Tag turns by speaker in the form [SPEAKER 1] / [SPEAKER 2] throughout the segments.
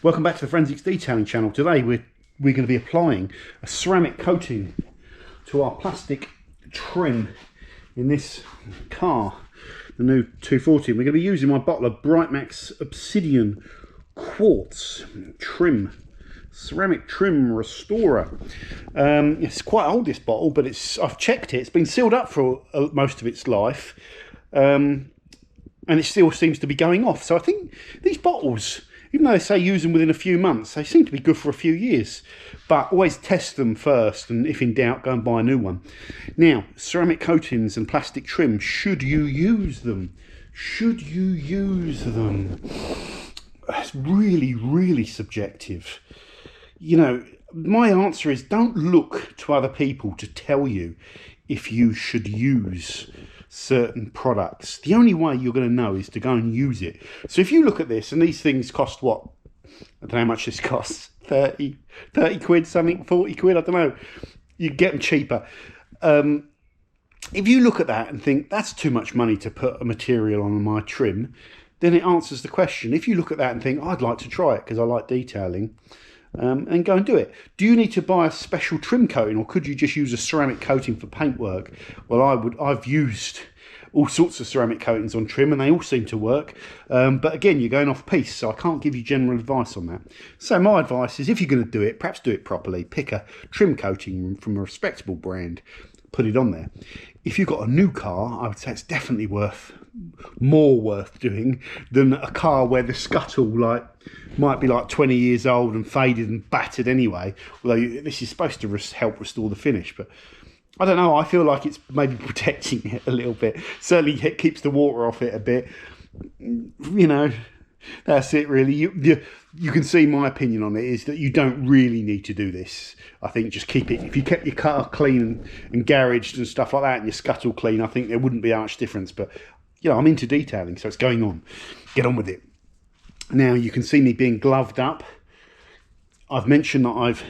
[SPEAKER 1] Welcome back to the Forensics Detailing channel. Today we're going to be applying a ceramic coating to our plastic trim in this car, the new 240. We're going to be using my bottle of Brightmax Obsidian Quartz trim, ceramic trim restorer. It's quite old, this bottle, but I've checked it. It's been sealed up for most of its life, and it still seems to be going off. So I think these bottles, even though they say use them within a few months, they seem to be good for a few years. But always test them first, and if in doubt, go and buy a new one. Now, ceramic coatings and plastic trim, should you use them? Should you use them? It's really, really subjective. You know, my answer is don't look to other people to tell you if you should use certain products. The only way you're going to know is to go and use it. So if you look at this, and these things cost what? I don't know how much this costs. 30 quid something, 40 quid, I don't know. You get them cheaper. If you look at that and think that's too much money to put a material on my trim, then it answers the question. If you look at that and think I'd like to try it because I like detailing, and go and do it. Do you need to buy a special trim coating, or could you just use a ceramic coating for paintwork? Well, I've used all sorts of ceramic coatings on trim and they all seem to work, but again, you're going off piece, so I can't give you general advice on that. So my advice is, if you're going to do it, perhaps do it properly. Pick a trim coating from a respectable brand, put it on there. If you've got a new car, I would say it's definitely more worth doing than a car where the scuttle might be 20 years old and faded and battered anyway, although this is supposed to help restore the finish. But I don't know, I feel like it's maybe protecting it a little bit. Certainly it keeps the water off it a bit. You know, that's it really. You can see my opinion on it is that you don't really need to do this. I think just keep it, if you kept your car clean and garaged and stuff like that, and your scuttle clean, I think there wouldn't be much difference. But you know, I'm into detailing, so it's going on. Get on with it. Now you can see me being gloved up. I've mentioned that I've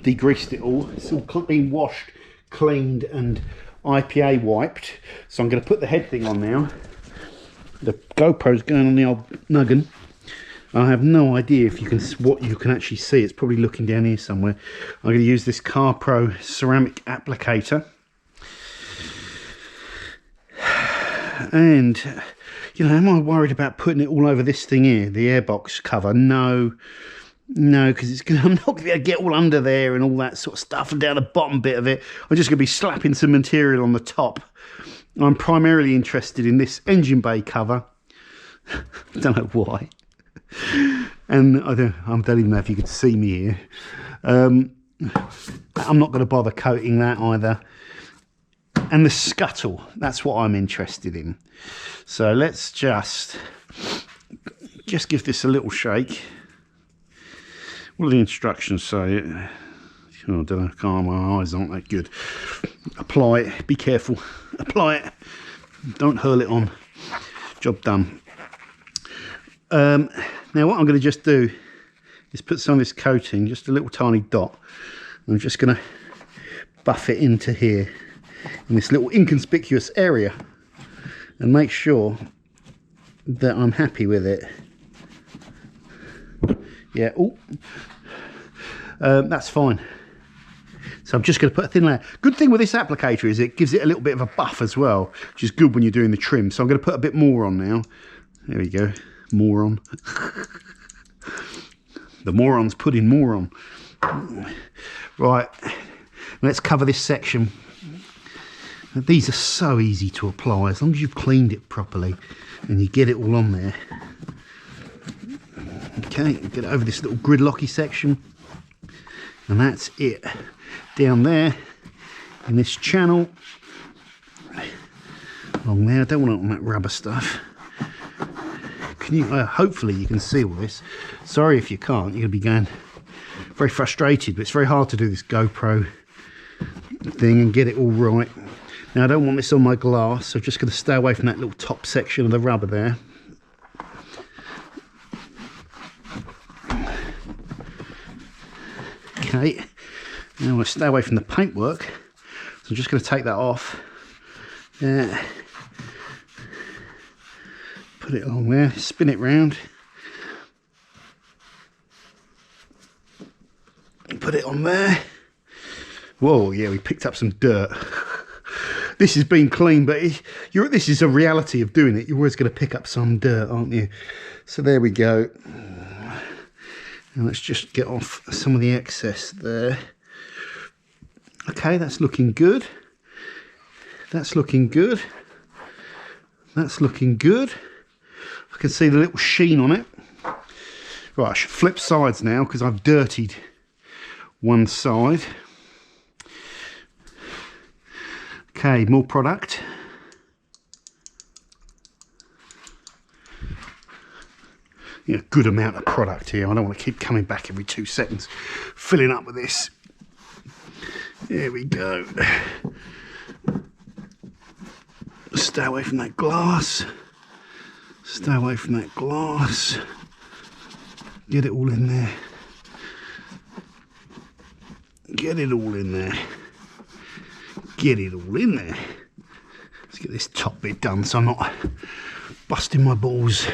[SPEAKER 1] degreased it all. It's all been washed, cleaned and IPA wiped. So I'm going to put the head thing on now. The GoPro's going on the old noggin. I have no idea if what you can actually see. It's probably looking down here somewhere. I'm going to use this Car Pro ceramic applicator. And, you know, am I worried about putting it all over this thing here, the airbox cover? No, because I'm not going to be able to get all under there and all that sort of stuff and down the bottom bit of it. I'm just going to be slapping some material on the top. I'm primarily interested in this engine bay cover. I don't know why. And I don't even know if you could see me here. I'm not going to bother coating that either. And the scuttle, that's what I'm interested in. So let's just give this a little shake. What do the instructions say? Oh, I don't know, my eyes aren't that good. Apply it, be careful. Apply it, don't hurl it on. Job done. Now what I'm going to just do is put some of this coating, just a little tiny dot. I'm just going to buff it into here, in this little inconspicuous area, and make sure that I'm happy with it. Yeah, that's fine. So I'm just going to put a thin layer. Good thing with this applicator is it gives it a little bit of a buff as well, which is good when you're doing the trim. So I'm going to put a bit more on now. There we go, more on. The morons put in more on. Right, let's cover this section. These are so easy to apply as long as you've cleaned it properly and you get it all on there. Okay, get it over this little gridlocky section, and that's it. Down there in this channel, along there. I don't want it on that rubber stuff. Can you? Hopefully you can see all this. Sorry if you can't. You're going to be going very frustrated, but it's very hard to do this GoPro thing and get it all right. Now I don't want this on my glass, so I'm just going to stay away from that little top section of the rubber there. Okay, now I'll stay away from the paintwork, so I'm just going to take that off. Put it along there, spin it round. Put it on there. Whoa, yeah, we picked up some dirt. This has been clean, but this is a reality of doing it. You're always going to pick up some dirt, aren't you? So there we go. And let's just get off some of the excess there. Okay, that's looking good. That's looking good. That's looking good. I can see the little sheen on it. Right, I should flip sides now because I've dirtied one side. Okay, more product. Yeah, good amount of product here. I don't want to keep coming back every 2 seconds, filling up with this. There we go. Stay away from that glass. Stay away from that glass. Get it all in there. Get it all in there. Get it all in there. Let's get this top bit done so I'm not busting my balls.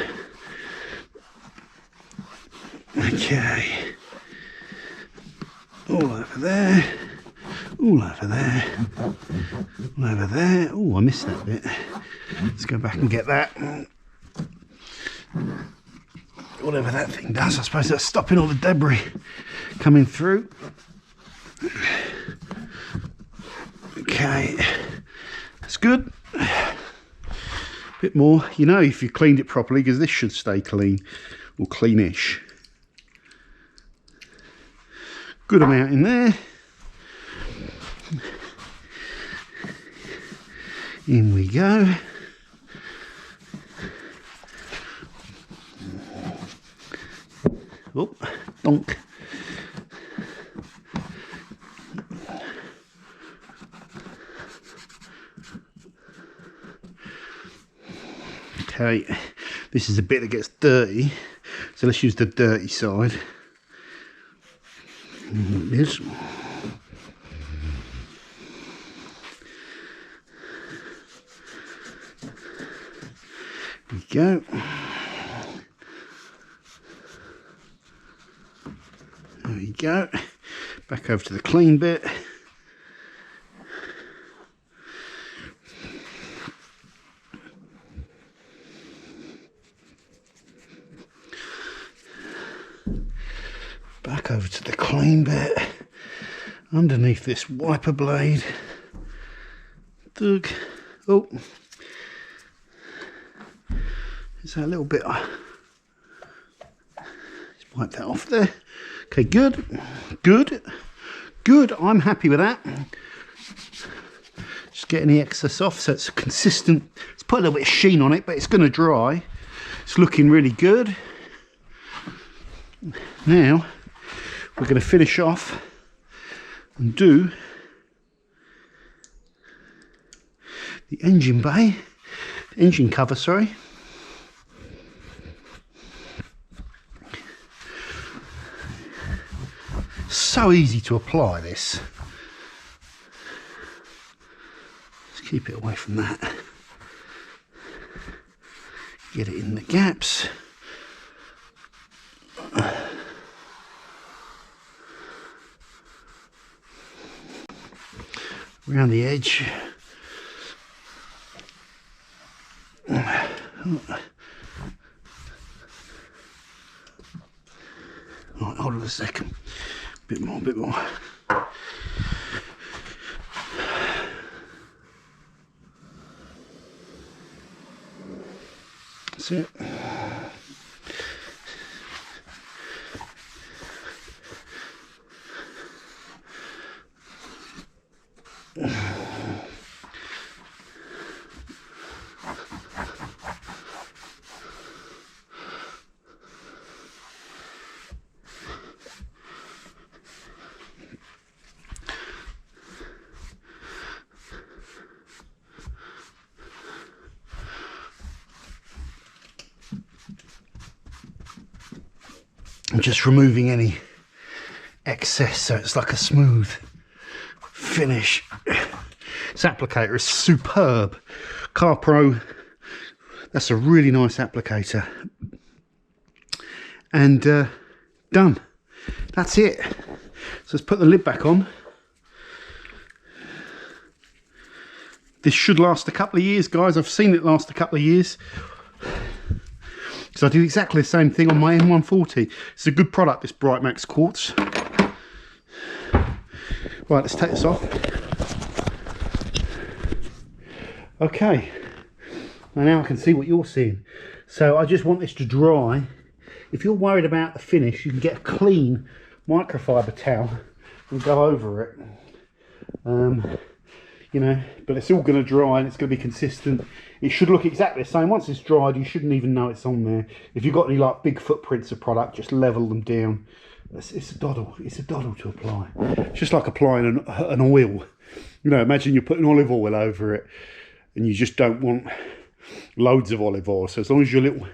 [SPEAKER 1] Okay. All over there. All over there. All over there. Oh, I missed that bit. Let's go back and get that. Whatever that thing does, I suppose that's stopping all the debris coming through. Okay, that's good. Bit more, you know, if you cleaned it properly, because this should stay clean or cleanish. Good amount in there. In we go. Oh, donk. Okay, this is a bit that gets dirty, so let's use the dirty side. This. There we go. There we go. Back over to the clean bit. Back over to the clean bit. Underneath this wiper blade. Dug. Oh. Is that a little bit? Let's wipe that off there. Okay, good, good, good. I'm happy with that. Just getting the excess off so it's consistent. Let's put a little bit of sheen on it, but it's going to dry. It's looking really good. Now we're going to finish off and do the engine bay, engine cover, sorry. So easy to apply this. Let's keep it away from that. Get it in the gaps. Around the edge. Right, hold on a second. Bit more, bit more. That's it. I'm just removing any excess so it's like a smooth finish. This applicator is superb. CarPro, that's a really nice applicator. And done. That's it. So let's put the lid back on. This should last a couple of years, guys. I've seen it last a couple of years. So I did exactly the same thing on my N140. It's a good product, this Bright Max quartz. Right, let's take this off. Okay, and now I can see what you're seeing. So I just want this to dry. If you're worried about the finish, you can get a clean microfiber towel and go over it. You know, but it's all going to dry and it's going to be consistent. It should look exactly the same. Once it's dried, you shouldn't even know it's on there. If you've got any like big footprints of product, just level them down. It's a doddle. It's a doddle to apply. It's just like applying an oil. You know, imagine you're putting olive oil over it and you just don't want loads of olive oil. So as long as your little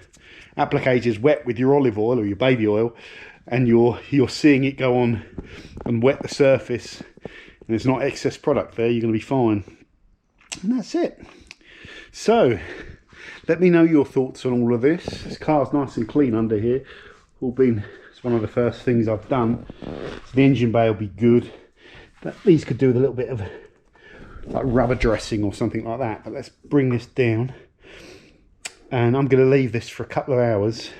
[SPEAKER 1] applicator is wet with your olive oil or your baby oil, and you're seeing it go on and wet the surface, and there's not excess product there, you're going to be fine. And that's it. So let me know your thoughts on all of this. This car's nice and clean under here. It's one of the first things I've done. So the engine bay will be good. These could do with a little bit of like rubber dressing or something like that. But let's bring this down. And I'm going to leave this for a couple of hours.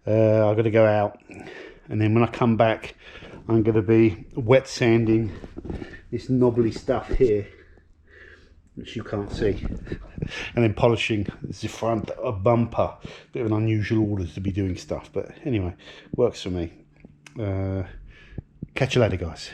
[SPEAKER 1] I've got to go out, and then when I come back, I'm going to be wet sanding this knobbly stuff here, which you can't see, and then polishing the front bumper. Bit of an unusual order to be doing stuff, but anyway, works for me. Catch you later, guys.